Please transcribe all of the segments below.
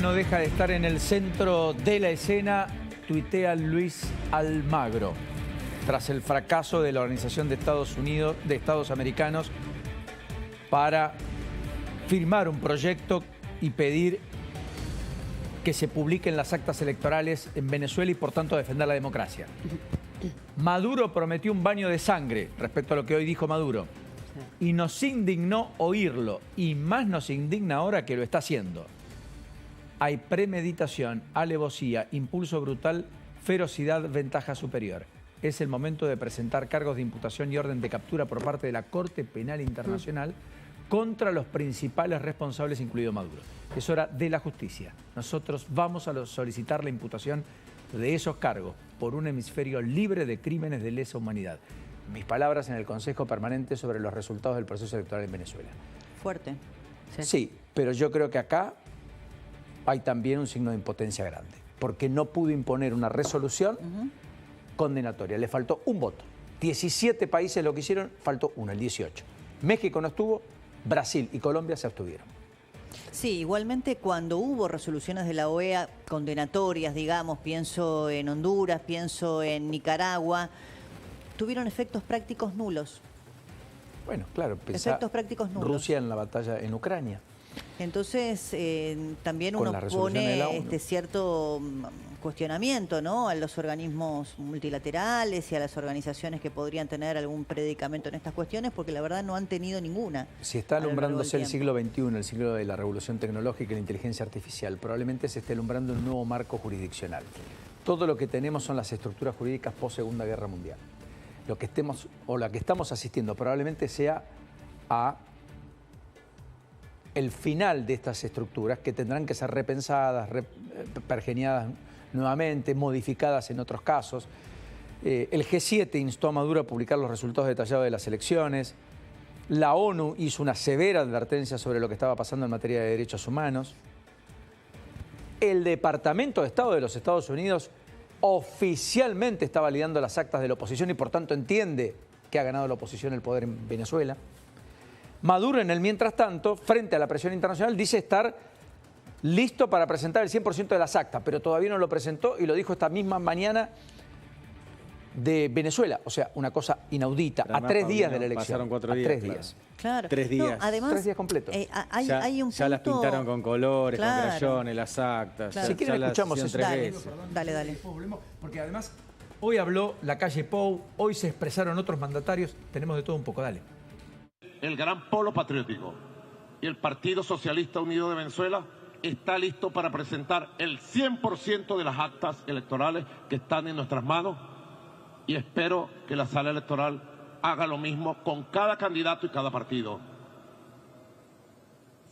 No deja de estar en el centro de la escena, tuitea Luis Almagro. Tras el fracaso de la Organización de Estados Americanos para firmar un proyecto y pedir que se publiquen las actas electorales en Venezuela y por tanto defender la democracia. Maduro prometió un baño de sangre respecto a lo que hoy dijo Maduro. Y nos indignó oírlo, y más nos indigna ahora que lo está haciendo. Hay premeditación, alevosía, impulso brutal, ferocidad, ventaja superior. Es el momento de presentar cargos de imputación y orden de captura por parte de la Corte Penal Internacional contra los principales responsables, incluido Maduro. Es hora de la justicia. Nosotros vamos a solicitar la imputación de esos cargos por un hemisferio libre de crímenes de lesa humanidad. Mis palabras en el Consejo Permanente sobre los resultados del proceso electoral en Venezuela. Fuerte. Sí, pero yo creo que acá hay también un signo de impotencia grande, porque no pudo imponer una resolución condenatoria. Le faltó un voto. 17 países lo que hicieron, faltó uno, el 18. México no estuvo, Brasil y Colombia se abstuvieron. Sí, igualmente cuando hubo resoluciones de la OEA condenatorias, digamos, pienso en Honduras, pienso en Nicaragua, tuvieron efectos prácticos nulos. Bueno, claro, efectos prácticos nulos. Rusia en la batalla en Ucrania. Entonces, también uno pone cierto cuestionamiento, ¿no?, a los organismos multilaterales y a las organizaciones que podrían tener algún predicamento en estas cuestiones, porque la verdad no han tenido ninguna. Si está alumbrándose el siglo XXI, el siglo de la revolución tecnológica y la inteligencia artificial, probablemente se esté alumbrando un nuevo marco jurisdiccional. Todo lo que tenemos son las estructuras jurídicas post-Segunda Guerra Mundial. Lo que estamos asistiendo probablemente sea a el final de estas estructuras que tendrán que ser repensadas, pergeniadas nuevamente, modificadas en otros casos. El G7 instó a Maduro a publicar los resultados detallados de las elecciones. La ONU hizo una severa advertencia sobre lo que estaba pasando en materia de derechos humanos. El Departamento de Estado de los Estados Unidos oficialmente está validando las actas de la oposición y por tanto entiende que ha ganado la oposición el poder en Venezuela. Maduro, en el mientras tanto, frente a la presión internacional, dice estar listo para presentar el 100% de las actas, pero todavía no lo presentó y lo dijo esta misma mañana de Venezuela. O sea, una cosa inaudita, a 3 días de la elección. Pasaron 4 días. 3 días. Claro. 3 días. No, además, 3 días completos. Hay un punto... Ya las pintaron con colores, claro, con crayones, las actas. Claro. Si quieren escuchamos eso. Dale. Porque además, hoy habló la calle Pou, hoy se expresaron otros mandatarios, tenemos de todo un poco, dale. El gran polo patriótico y el Partido Socialista Unido de Venezuela está listo para presentar el 100% de las actas electorales que están en nuestras manos y espero que la sala electoral haga lo mismo con cada candidato y cada partido.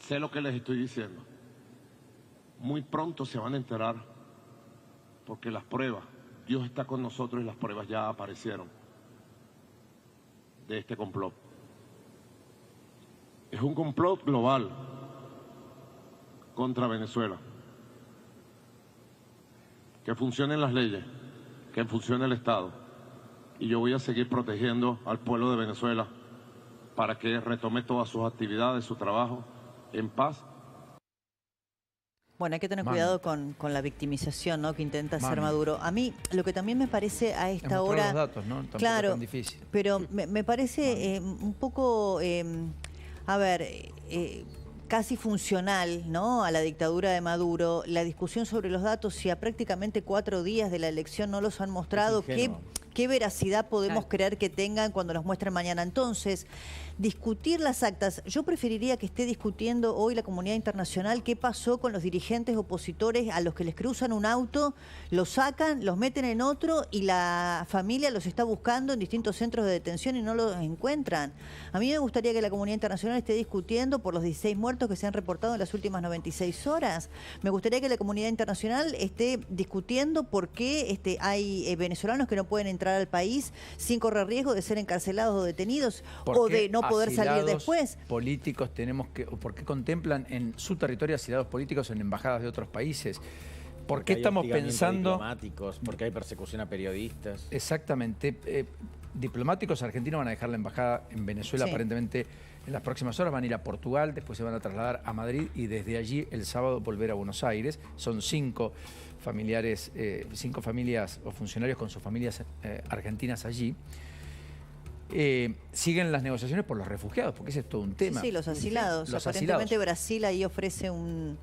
Sé lo que les estoy diciendo. Muy pronto se van a enterar porque las pruebas, Dios está con nosotros y las pruebas ya aparecieron de este complot. Es un complot global contra Venezuela. Que funcionen las leyes, que funcione el Estado. Y yo voy a seguir protegiendo al pueblo de Venezuela para que retome todas sus actividades, su trabajo, en paz. Bueno, hay que tener cuidado con la victimización, ¿no?, que intenta hacer Maduro. A mí, lo que también me parece a esta hora... los datos, ¿no? Tampoco claro, es tan difícil. Pero me parece un poco... casi funcional, ¿no?, a la dictadura de Maduro, la discusión sobre los datos, si a prácticamente 4 días de la elección no los han mostrado, ¿qué veracidad podemos creer que tengan cuando los muestren mañana? Entonces, discutir las actas, yo preferiría que esté discutiendo hoy la comunidad internacional qué pasó con los dirigentes opositores a los que les cruzan un auto, los sacan, los meten en otro y la familia los está buscando en distintos centros de detención y no los encuentran. A mí me gustaría que la comunidad internacional esté discutiendo por los 16 muertos que se han reportado en las últimas 96 horas. Me gustaría que la comunidad internacional esté discutiendo por qué hay venezolanos que no pueden entrar al país sin correr riesgo de ser encarcelados o detenidos o de no poder salir después. Políticos ¿por qué contemplan en su territorio asilados políticos en embajadas de otros países? ¿Por qué estamos pensando diplomáticos? Porque hay persecución a periodistas. Exactamente. Diplomáticos argentinos van a dejar la embajada en Venezuela aparentemente En las próximas horas van a ir a Portugal, después se van a trasladar a Madrid y desde allí el sábado volver a Buenos Aires. Son 5 familiares, 5 familias o funcionarios con sus familias argentinas allí. Siguen las negociaciones por los refugiados, porque ese es todo un tema. Sí, los asilados. Aparentemente Brasil ahí ofrece un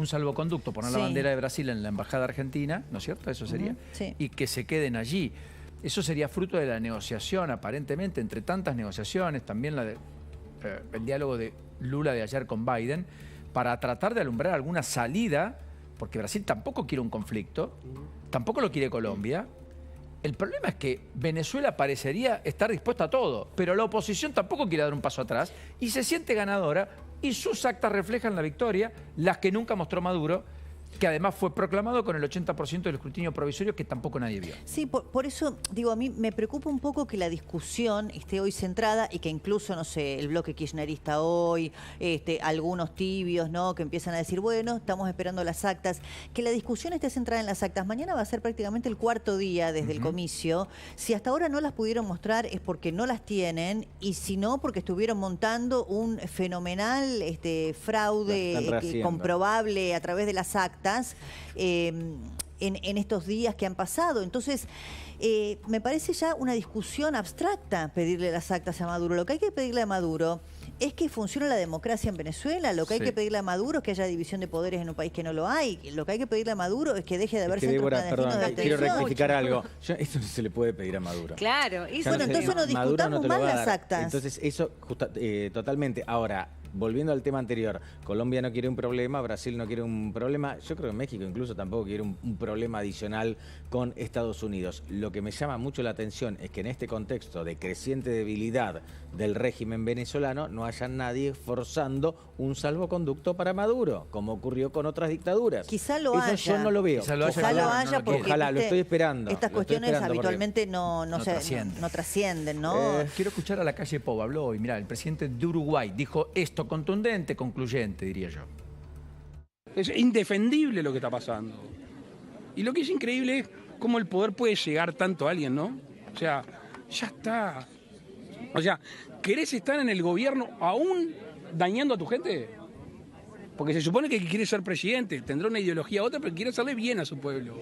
salvoconducto, poner la bandera de Brasil en la embajada argentina, ¿no es cierto? Eso sería. Sí. Y que se queden allí. Eso sería fruto de la negociación, aparentemente, entre tantas negociaciones, también el diálogo de Lula de ayer con Biden, para tratar de alumbrar alguna salida, porque Brasil tampoco quiere un conflicto, tampoco lo quiere Colombia. El problema es que Venezuela parecería estar dispuesta a todo, pero la oposición tampoco quiere dar un paso atrás y se siente ganadora y sus actas reflejan la victoria, las que nunca mostró Maduro, que además fue proclamado con el 80% del escrutinio provisorio que tampoco nadie vio. Sí, por eso, digo, a mí me preocupa un poco que la discusión esté hoy centrada y que incluso, no sé, el bloque kirchnerista hoy, algunos tibios, ¿no?, que empiezan a decir, bueno, estamos esperando las actas, que la discusión esté centrada en las actas. Mañana va a ser prácticamente el 4º día desde el comicio. Si hasta ahora no las pudieron mostrar es porque no las tienen y si no, porque estuvieron montando un fenomenal fraude comprobable a través de las actas. En estos días que han pasado. Entonces, me parece ya una discusión abstracta pedirle las actas a Maduro. Lo que hay que pedirle a Maduro es que funcione la democracia en Venezuela. Lo que hay que pedirle a Maduro es que haya división de poderes en un país que no lo hay. Lo que hay que pedirle a Maduro es que deje de haber centros clandestinos de atención. Quiero rectificar algo. Esto no se le puede pedir a Maduro. Claro. Bueno, entonces no discutamos más las actas. Entonces, eso totalmente. Ahora, volviendo al tema anterior, Colombia no quiere un problema, Brasil no quiere un problema, yo creo que México incluso tampoco quiere un problema adicional con Estados Unidos. Lo que me llama mucho la atención es que en este contexto de creciente debilidad del régimen venezolano no haya nadie forzando un salvoconducto para Maduro, como ocurrió con otras dictaduras. Quizá lo haya. Eso yo no lo veo. Quizá lo haya porque ojalá, lo estoy esperando. Estas cuestiones habitualmente no trascienden, ¿no? Quiero escuchar a la calle Pou, habló hoy. Mirá, el presidente de Uruguay dijo esto contundente, concluyente, diría yo. Es indefendible lo que está pasando. Y lo que es increíble es cómo el poder puede llegar tanto a alguien, ¿no? O sea, ya está. O sea, ¿querés estar en el gobierno aún dañando a tu gente? Porque se supone que quiere ser presidente, tendrá una ideología u otra, pero quiere hacerle bien a su pueblo.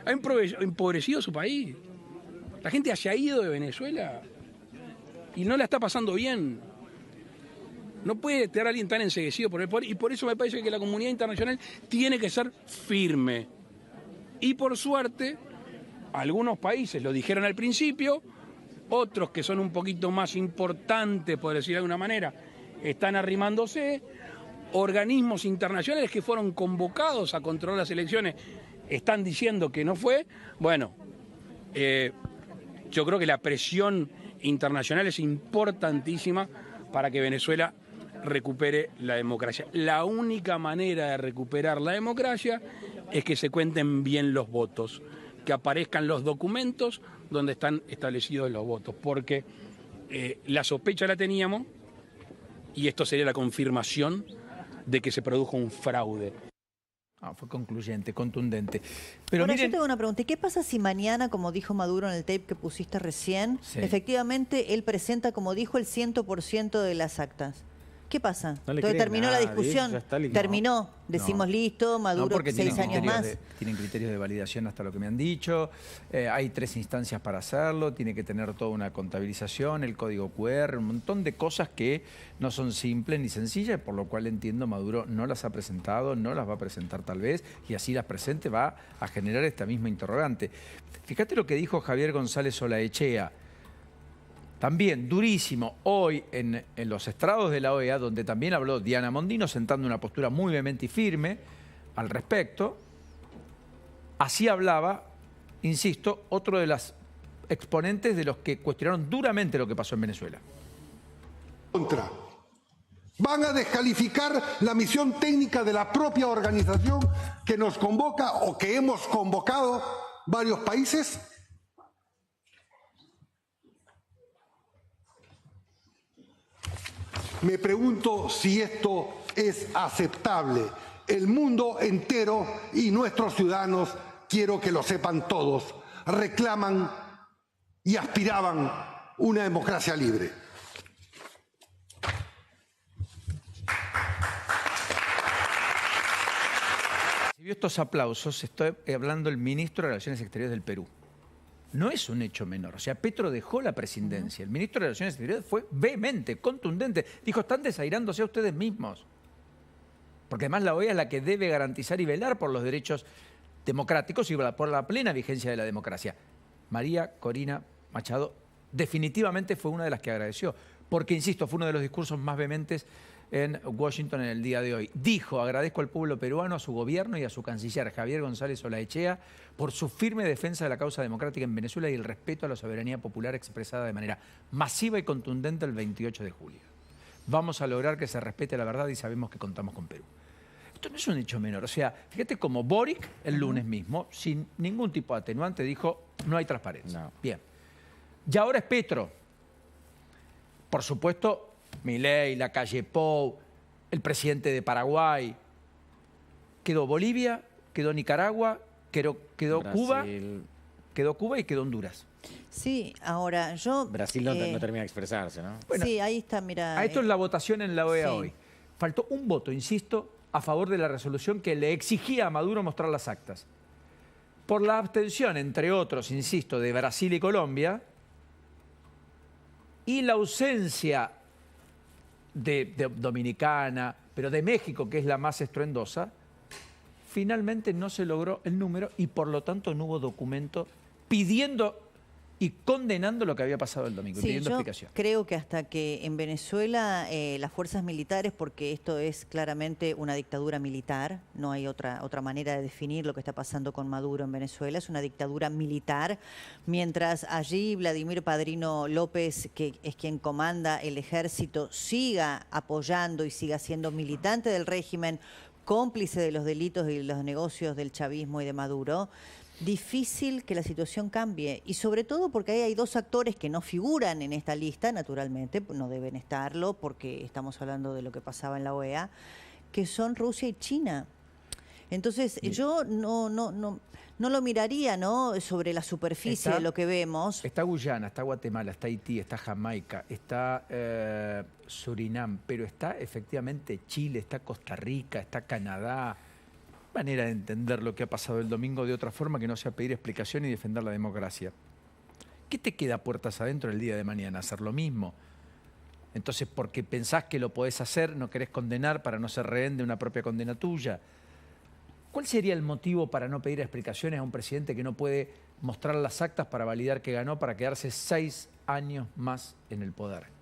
Ha empobrecido su país. La gente se ha ido de Venezuela y no la está pasando bien. No puede tener a alguien tan enceguecido por el poder y por eso me parece que la comunidad internacional tiene que ser firme. Y por suerte, algunos países lo dijeron al principio, otros que son un poquito más importantes, por decir de alguna manera, están arrimándose. Organismos internacionales que fueron convocados a controlar las elecciones están diciendo que no fue. Bueno, yo creo que la presión internacional es importantísima para que Venezuela recupere la democracia. La única manera de recuperar la democracia es que se cuenten bien los votos, que aparezcan los documentos donde están establecidos los votos, porque la sospecha la teníamos y esto sería la confirmación de que se produjo un fraude. Fue concluyente, contundente. Pero ahora, miren, yo tengo una pregunta. ¿Y qué pasa si mañana, como dijo Maduro en el tape que pusiste recién, efectivamente él presenta, como dijo, el 100% de las actas? ¿Qué pasa? No Entonces terminó la discusión. Terminó. Decimos listo, Maduro 6 años más. Tienen criterios de validación hasta lo que me han dicho. Hay 3 instancias para hacerlo. Tiene que tener toda una contabilización, el código QR, un montón de cosas que no son simples ni sencillas, por lo cual entiendo Maduro no las ha presentado, no las va a presentar tal vez, y así las presente va a generar esta misma interrogante. Fíjate lo que dijo Javier González Olaechea. También durísimo hoy en los estrados de la OEA, donde también habló Diana Mondino, sentando una postura muy vehemente y firme al respecto. Así hablaba, insisto, otro de los exponentes de los que cuestionaron duramente lo que pasó en Venezuela. Van a descalificar la misión técnica de la propia organización que nos convoca o que hemos convocado varios países. Me pregunto si esto es aceptable. El mundo entero y nuestros ciudadanos, quiero que lo sepan todos, reclaman y aspiraban una democracia libre. Y estos aplausos, estoy hablando el ministro de Relaciones Exteriores del Perú. No es un hecho menor. O sea, Petro dejó la presidencia. El ministro de Relaciones Exteriores fue vehemente, contundente. Dijo, están desairándose a ustedes mismos. Porque además la OEA es la que debe garantizar y velar por los derechos democráticos y por la plena vigencia de la democracia. María Corina Machado definitivamente fue una de las que agradeció. Porque, insisto, fue uno de los discursos más vehementes en Washington en el día de hoy. Dijo, agradezco al pueblo peruano, a su gobierno y a su canciller Javier González Olaechea por su firme defensa de la causa democrática en Venezuela y el respeto a la soberanía popular expresada de manera masiva y contundente el 28 de julio. Vamos a lograr que se respete la verdad y sabemos que contamos con Perú. Esto no es un hecho menor. O sea, fíjate como Boric el lunes mismo, sin ningún tipo de atenuante, dijo, no hay transparencia. No. Bien. Y ahora es Petro. Por supuesto, Milei, Lacalle Pou, el presidente de Paraguay. Quedó Bolivia, quedó Nicaragua, quedó Cuba, y quedó Honduras. Sí, ahora yo... Brasil no termina de expresarse, ¿no? Bueno, sí, ahí está, mira... Esto es la votación en la OEA hoy. Faltó un voto, insisto, a favor de la resolución que le exigía a Maduro mostrar las actas. Por la abstención, entre otros, insisto, de Brasil y Colombia, y la ausencia de Dominicana, pero de México, que es la más estruendosa, finalmente no se logró el número y por lo tanto no hubo documento pidiendo y condenando lo que había pasado el domingo, pidiendo explicación. Creo que hasta que en Venezuela las fuerzas militares, porque esto es claramente una dictadura militar, no hay otra manera de definir lo que está pasando con Maduro en Venezuela, es una dictadura militar, mientras allí Vladimir Padrino López, que es quien comanda el ejército, siga apoyando y siga siendo militante del régimen, cómplice de los delitos y los negocios del chavismo y de Maduro, difícil que la situación cambie. Y sobre todo porque ahí hay dos actores que no figuran en esta lista, naturalmente, no deben estarlo porque estamos hablando de lo que pasaba en la OEA, que son Rusia y China. Entonces, yo no lo miraría, ¿no?, sobre la superficie de lo que vemos. Está Guyana, está Guatemala, está Haití, está Jamaica, está Surinam, pero está efectivamente Chile, está Costa Rica, está Canadá. Manera de entender lo que ha pasado el domingo de otra forma que no sea pedir explicación y defender la democracia. ¿Qué te queda puertas adentro el día de mañana? ¿Hacer lo mismo? Entonces, porque pensás que lo podés hacer, no querés condenar para no ser rehén de una propia condena tuya. ¿Cuál sería el motivo para no pedir explicaciones a un presidente que no puede mostrar las actas para validar que ganó para quedarse 6 años más en el poder?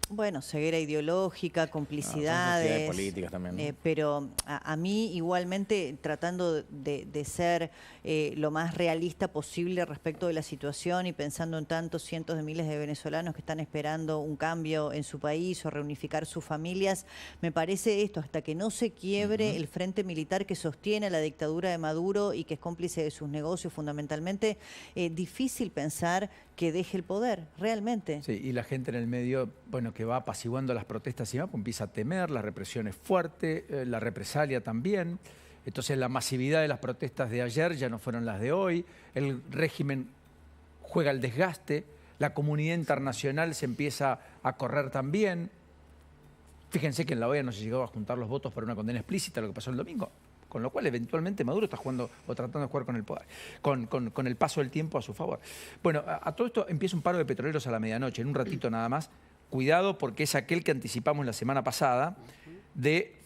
Bueno, ceguera ideológica, complicidades, políticas también, ¿no? Pero a mí igualmente tratando de ser lo más realista posible respecto de la situación y pensando en tantos cientos de miles de venezolanos que están esperando un cambio en su país o reunificar sus familias, me parece esto, hasta que no se quiebre el frente militar que sostiene a la dictadura de Maduro y que es cómplice de sus negocios fundamentalmente, difícil pensar que deje el poder, realmente. Sí, y la gente en el medio, bueno, que va apaciguando las protestas y más, pues empieza a temer, la represión es fuerte, la represalia también. Entonces la masividad de las protestas de ayer ya no fueron las de hoy, el régimen juega al desgaste, la comunidad internacional se empieza a correr también. Fíjense que en la OEA no se llegó a juntar los votos para una condena explícita, lo que pasó el domingo. Con lo cual, eventualmente, Maduro está jugando o tratando de jugar con el poder, con el paso del tiempo a su favor. Bueno, a todo esto empieza un paro de petroleros a la medianoche, en un ratito nada más. Cuidado, porque es aquel que anticipamos la semana pasada de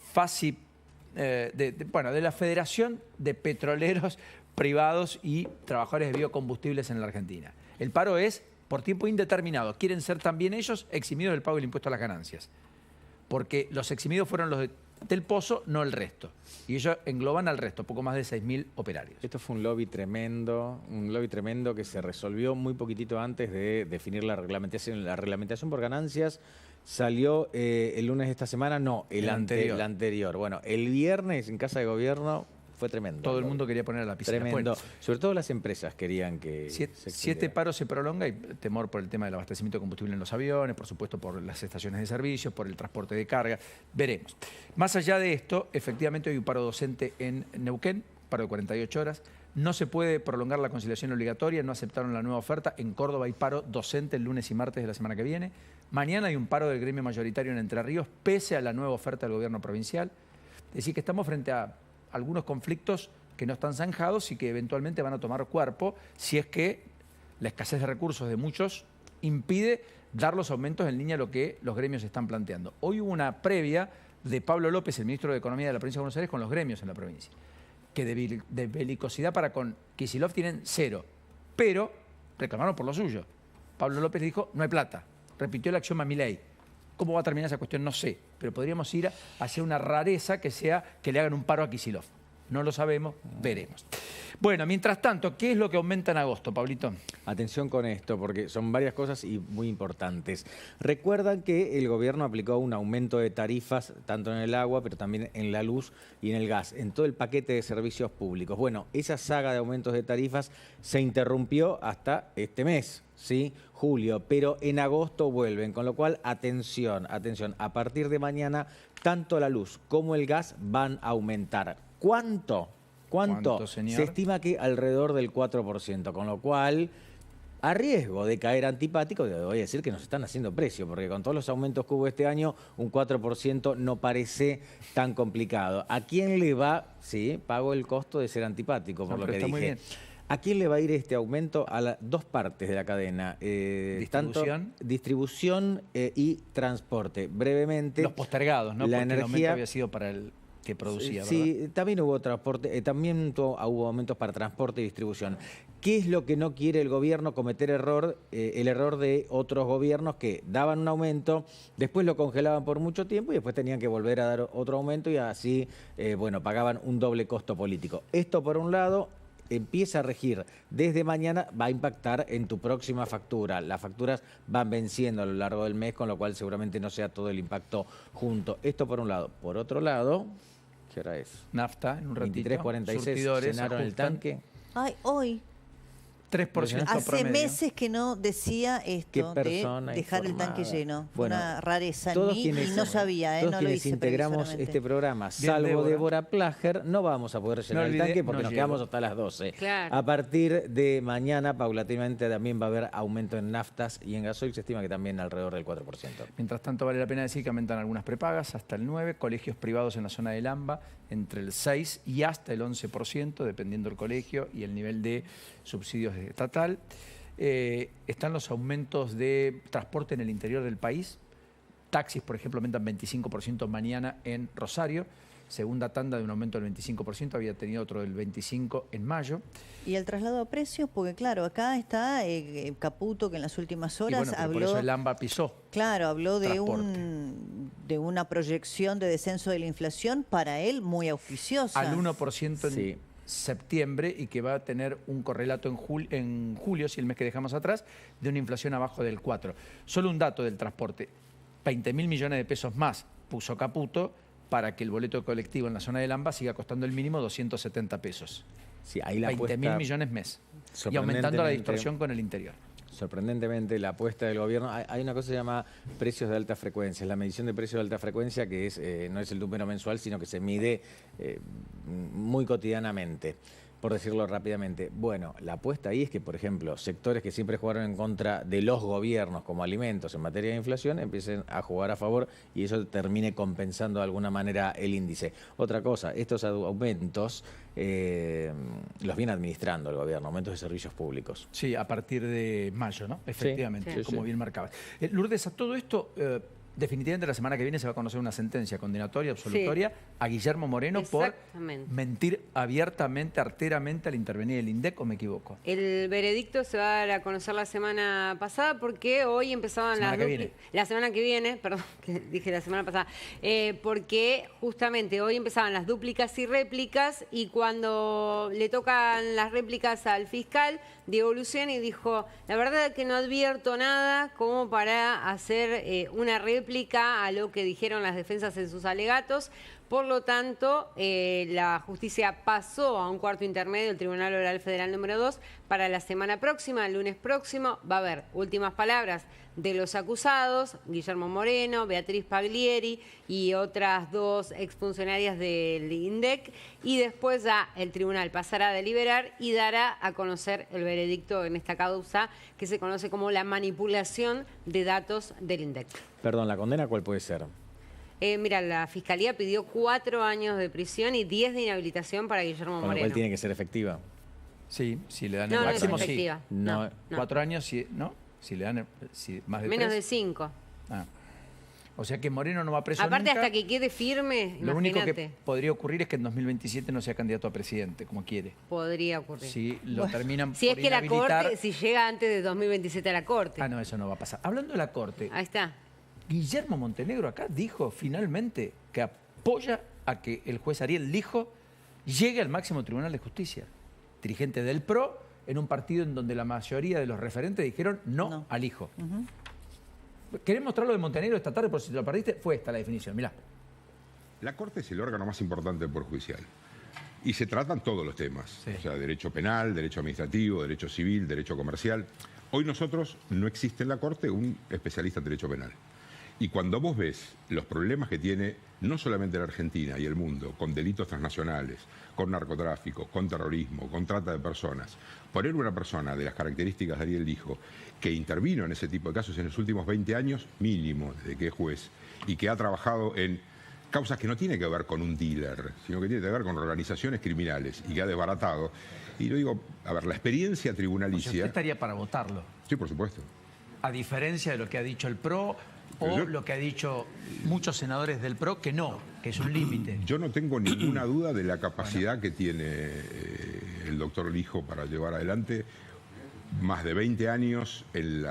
la Federación de Petroleros Privados y Trabajadores de Biocombustibles en la Argentina. El paro es por tiempo indeterminado. Quieren ser también ellos eximidos del pago del impuesto a las ganancias. Porque los eximidos fueron los del Pozo, no el resto. Y ellos engloban al resto, poco más de 6.000 operarios. Esto fue un lobby tremendo que se resolvió muy poquitito antes de definir la reglamentación. La reglamentación por ganancias salió el lunes de esta semana, no, el anterior. Bueno, el viernes en Casa de Gobierno fue tremendo. Todo el mundo quería poner a la piscina. Tremendo. Sobre todo las empresas querían que... 7 paros se prolonga y temor por el tema del abastecimiento de combustible en los aviones, por supuesto por las estaciones de servicio, por el transporte de carga. Veremos. Más allá de esto, efectivamente hay un paro docente en Neuquén, paro de 48 horas. No se puede prolongar la conciliación obligatoria, no aceptaron la nueva oferta. En Córdoba hay paro docente el lunes y martes de la semana que viene. Mañana hay un paro del gremio mayoritario en Entre Ríos, pese a la nueva oferta del gobierno provincial. Es decir, que estamos frente a algunos conflictos que no están zanjados y que eventualmente van a tomar cuerpo si es que la escasez de recursos de muchos impide dar los aumentos en línea a lo que los gremios están planteando. Hoy hubo una previa de Pablo López, el ministro de Economía de la provincia de Buenos Aires, con los gremios en la provincia, que de belicosidad para con Kicillof tienen cero, pero reclamaron por lo suyo. Pablo López dijo, no hay plata, repitió el axioma Milei. ¿Cómo va a terminar esa cuestión? No sé, pero podríamos ir hacia una rareza que sea que le hagan un paro a Kicillof. No lo sabemos, veremos. Bueno, mientras tanto, ¿qué es lo que aumenta en agosto, Pablito? Atención con esto, porque son varias cosas y muy importantes. Recuerdan que el gobierno aplicó un aumento de tarifas, tanto en el agua, pero también en la luz y en el gas, en todo el paquete de servicios públicos. Bueno, esa saga de aumentos de tarifas se interrumpió hasta este mes, ¿sí? Julio, pero en agosto vuelven, con lo cual, atención, a partir de mañana, tanto la luz como el gas van a aumentar. ¿Cuánto? ¿Cuánto, señor? Se estima que alrededor del 4%, con lo cual, a riesgo de caer antipático, voy a decir que nos están haciendo precio, porque con todos los aumentos que hubo este año, un 4% no parece tan complicado. ¿A quién le va? Sí, pago el costo de ser antipático, por lo que dije. Muy bien. ¿A quién le va a ir este aumento? A las dos partes de la cadena. ¿Distribución? Distribución y transporte. Brevemente. Los postergados, ¿no? La Porque energía el aumento había sido para el que producía, sí, ¿verdad? también hubo transporte, hubo aumentos para transporte y distribución. ¿Qué es lo que no quiere el gobierno? Cometer el error de otros gobiernos que daban un aumento, después lo congelaban por mucho tiempo y después tenían que volver a dar otro aumento y así, pagaban un doble costo político. Esto por un lado empieza a regir desde mañana, va a impactar en tu próxima factura. Las facturas van venciendo a lo largo del mes, con lo cual seguramente no sea todo el impacto junto. Esto por un lado. Por otro lado, ¿qué hora es? Nafta, en un ratito. 23:46, llenaron el tanque. Ay, hoy. 3% Hace promedio. meses que no decía esto de dejar el tanque lleno. Fue una rareza en mí y no sabía, todos no lo quienes hice integramos este programa, salvo Débora Plager, no vamos a poder llenar el tanque porque nos quedamos hasta las 12. Claro. A partir de mañana, paulatinamente, también va a haber aumento en naftas y en gasoil, se estima que también alrededor del 4%. Mientras tanto, vale la pena decir que aumentan algunas prepagas hasta el 9%, colegios privados en la zona del AMBA entre el 6% y hasta el 11%, dependiendo del colegio y el nivel de subsidios estatal. Están los aumentos de transporte en el interior del país. Taxis, por ejemplo, aumentan 25% mañana en Rosario. Segunda tanda de un aumento del 25%, había tenido otro del 25% en mayo. Y el traslado a precios, porque claro, acá está Caputo, que en las últimas horas habló... Por eso el AMBA pisó. Claro, habló de una proyección de descenso de la inflación, para él muy auspiciosa. Al 1% en septiembre, y que va a tener un correlato en julio, si el mes que dejamos atrás, de una inflación abajo del 4%. Solo un dato del transporte. 20.000 millones de pesos más puso Caputo para que el boleto colectivo en la zona del AMBA siga costando el mínimo 270 pesos. Sí, ahí la 20.000 millones mes. Y aumentando la distorsión con el interior. Sorprendentemente, la apuesta del gobierno, hay una cosa que se llama precios de alta frecuencia, la medición de precios de alta frecuencia, que no es el número mensual, sino que se mide muy cotidianamente, por decirlo rápidamente. Bueno, la apuesta ahí es que, por ejemplo, sectores que siempre jugaron en contra de los gobiernos, como alimentos en materia de inflación, empiecen a jugar a favor y eso termine compensando de alguna manera el índice. Otra cosa, estos aumentos los viene administrando el gobierno, aumentos de servicios públicos. Sí, a partir de mayo, ¿no? Efectivamente, sí, como bien marcabas. Lourdes, a todo esto... definitivamente la semana que viene se va a conocer una sentencia condenatoria, absolutoria, a Guillermo Moreno por mentir abiertamente, arteramente al intervenir el INDEC, ¿o me equivoco? El veredicto se va a dar a conocer la semana pasada porque hoy empezaban la semana que viene, perdón, que dije la semana pasada, porque justamente hoy empezaban las dúplicas y réplicas, y cuando le tocan las réplicas al fiscal, Diego Luciani dijo, la verdad es que no advierto nada como para hacer una réplica a lo que dijeron las defensas en sus alegatos. Por lo tanto, la justicia pasó a un cuarto intermedio, el Tribunal Oral Federal número 2, para la semana próxima, el lunes próximo. Va a haber últimas palabras de los acusados, Guillermo Moreno, Beatriz Paglieri y otras dos exfuncionarias del INDEC, y después ya el tribunal pasará a deliberar y dará a conocer el veredicto en esta causa que se conoce como la manipulación de datos del INDEC. Perdón, ¿la condena cuál puede ser? Mira, la Fiscalía pidió 4 años de prisión y 10 de inhabilitación para Guillermo Moreno. Con lo cual tiene que ser efectiva. Sí, si le dan No, el no es máximo, sí. efectiva. No, no. 4 años, sí, ¿no? Si le dan más de Menos 3. de 5. Ah. O sea que Moreno no va preso Aparte, nunca. hasta que quede firme, Lo único que imagínate. podría ocurrir es que en 2027 no sea candidato a presidente, como quiere. Podría ocurrir. Si lo terminan Si es por que la inhabilitar... Corte, si llega antes de 2027 a la Corte. Ah, no, eso no va a pasar. Hablando de la Corte, Ahí está. Guillermo Montenegro acá dijo finalmente que apoya a que el juez Ariel Lijo llegue al máximo Tribunal de Justicia. Dirigente del PRO en un partido en donde la mayoría de los referentes dijeron no. al Lijo. ¿Querés mostrar lo de Montenegro esta tarde? Por si te lo perdiste, fue esta la definición. Mirá. La Corte es el órgano más importante del Poder Judicial. Y se tratan todos los temas. Sí. O sea, derecho penal, derecho administrativo, derecho civil, derecho comercial. Hoy nosotros no existe en la Corte un especialista en derecho penal. Y cuando vos ves los problemas que tiene no solamente la Argentina y el mundo con delitos transnacionales, con narcotráfico, con terrorismo, con trata de personas, poner una persona de las características de Ariel Lijo que intervino en ese tipo de casos en los últimos 20 años, mínimo, desde que es juez, y que ha trabajado en causas que no tienen que ver con un dealer, sino que tienen que ver con organizaciones criminales y que ha desbaratado. Y yo digo, a ver, la experiencia tribunalicia... O sea, ¿usted estaría para votarlo? Sí, por supuesto. A diferencia de lo que ha dicho el PRO o lo que ha dicho muchos senadores del PRO, que no, que es un límite. Yo no tengo ninguna duda de la capacidad que tiene el doctor Lijo para llevar adelante más de 20 años en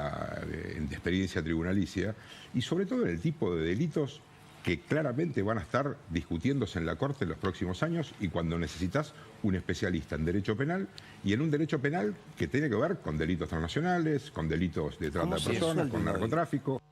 experiencia tribunalicia y sobre todo en el tipo de delitos que claramente van a estar discutiéndose en la Corte en los próximos años y cuando necesitas un especialista en derecho penal y en un derecho penal que tiene que ver con delitos transnacionales, con delitos de trata de personas, con narcotráfico.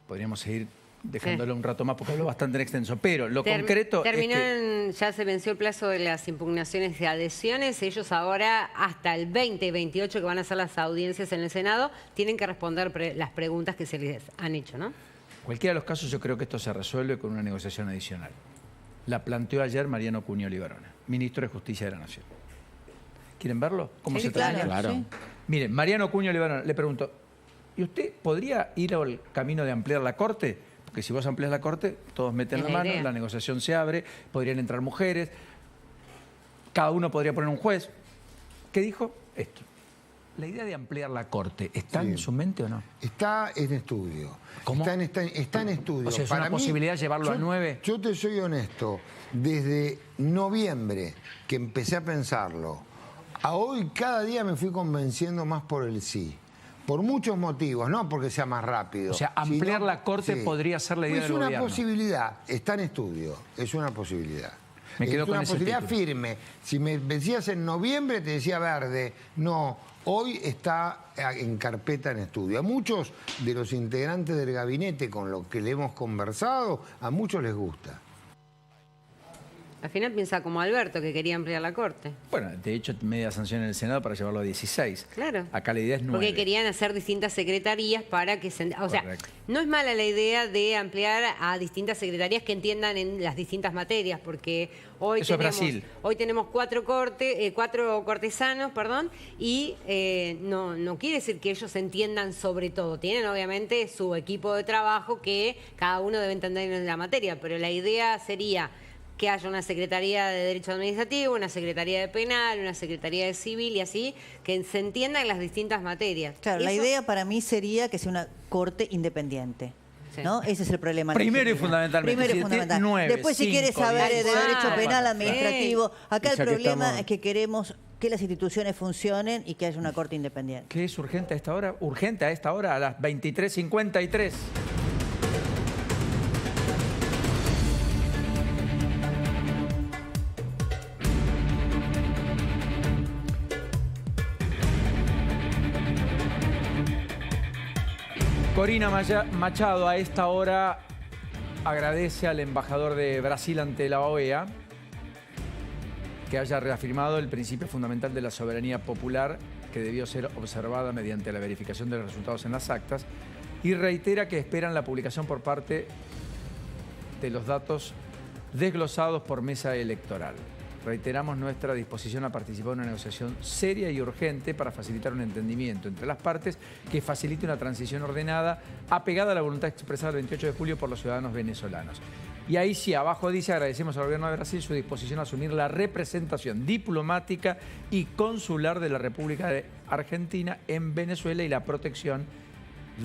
Podríamos seguir dejándolo un rato más porque hablo bastante en extenso, pero lo concreto terminó es que... ya se venció el plazo de las impugnaciones de adhesiones. Ellos ahora, hasta el 2028, que van a hacer las audiencias en el Senado, tienen que responder las preguntas que se les han hecho, ¿no? Cualquiera de los casos yo creo que esto se resuelve con una negociación adicional. La planteó ayer Mariano Cuño Libarona, ministro de Justicia de la Nación. ¿Quieren verlo? ¿Cómo se termina? Claro. Sí. Miren, Mariano Cuño Libarona, le pregunto, ¿y usted podría ir al camino de ampliar la Corte? Porque si vos amplias la Corte, todos meten la mano, la negociación se abre, podrían entrar mujeres, cada uno podría poner un juez. ¿Qué dijo? Esto. ¿La idea de ampliar la Corte está en su mente o no? Está en estudio. ¿Cómo? Está en estudio. O sea, ¿es una posibilidad llevarlo a 9? Yo te soy honesto. Desde noviembre que empecé a pensarlo, a hoy cada día me fui convenciendo más por el sí. Por muchos motivos, no porque sea más rápido. O sea, ampliar la Corte podría ser la idea del gobierno. Es una posibilidad, está en estudio, es una posibilidad. Me quedo es con una ese posibilidad título. firme. Si me decías en noviembre, te decía verde. No, hoy está en carpeta en estudio. A muchos de los integrantes del gabinete con los que le hemos conversado, a muchos les gusta. Al final piensa como Alberto, que quería ampliar la Corte. Bueno, de hecho, media sanción en el Senado para llevarlo a 16. Claro. Acá la idea es 9. Porque querían hacer distintas secretarías para que se... O sea, Correcto. no es mala la idea de ampliar a distintas secretarías que entiendan en las distintas materias, porque hoy Eso es tenemos... Brasil. Hoy tenemos 4 cortesanos, y no quiere decir que ellos entiendan sobre todo. Tienen obviamente su equipo de trabajo que cada uno debe entender en la materia, pero la idea sería que haya una Secretaría de Derecho Administrativo, una Secretaría de Penal, una Secretaría de Civil y así, que se entiendan las distintas materias. Claro, la Eso- idea para mí sería que sea una corte independiente. Sí. ¿No? Ese es el problema. Primero y legítimo. fundamentalmente. Primero y Si fundamental. 9, Después, si 5, quieres saber 10, de derecho cuatro, penal, administrativo, acá Y el ya que problema estamos- es que queremos que las instituciones funcionen y que haya una corte independiente. ¿Qué es urgente a esta hora? Urgente a esta hora, a las 23:53. Corina Machado a esta hora agradece al embajador de Brasil ante la OEA que haya reafirmado el principio fundamental de la soberanía popular que debió ser observada mediante la verificación de los resultados en las actas y reitera que esperan la publicación por parte de los datos desglosados por mesa electoral. reiteramos nuestra disposición a participar en una negociación seria y urgente para facilitar un entendimiento entre las partes que facilite una transición ordenada, apegada a la voluntad expresada el 28 de julio por los ciudadanos venezolanos. Y ahí sí, abajo dice, agradecemos al gobierno de Brasil su disposición a asumir la representación diplomática y consular de la República de Argentina en Venezuela y la protección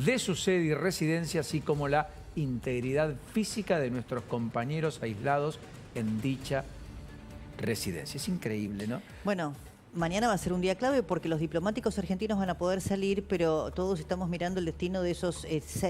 de su sede y residencia, así como la integridad física de nuestros compañeros aislados en dicha residencia. Es increíble, ¿no? Bueno, mañana va a ser un día clave porque los diplomáticos argentinos van a poder salir, pero todos estamos mirando el destino de esos 6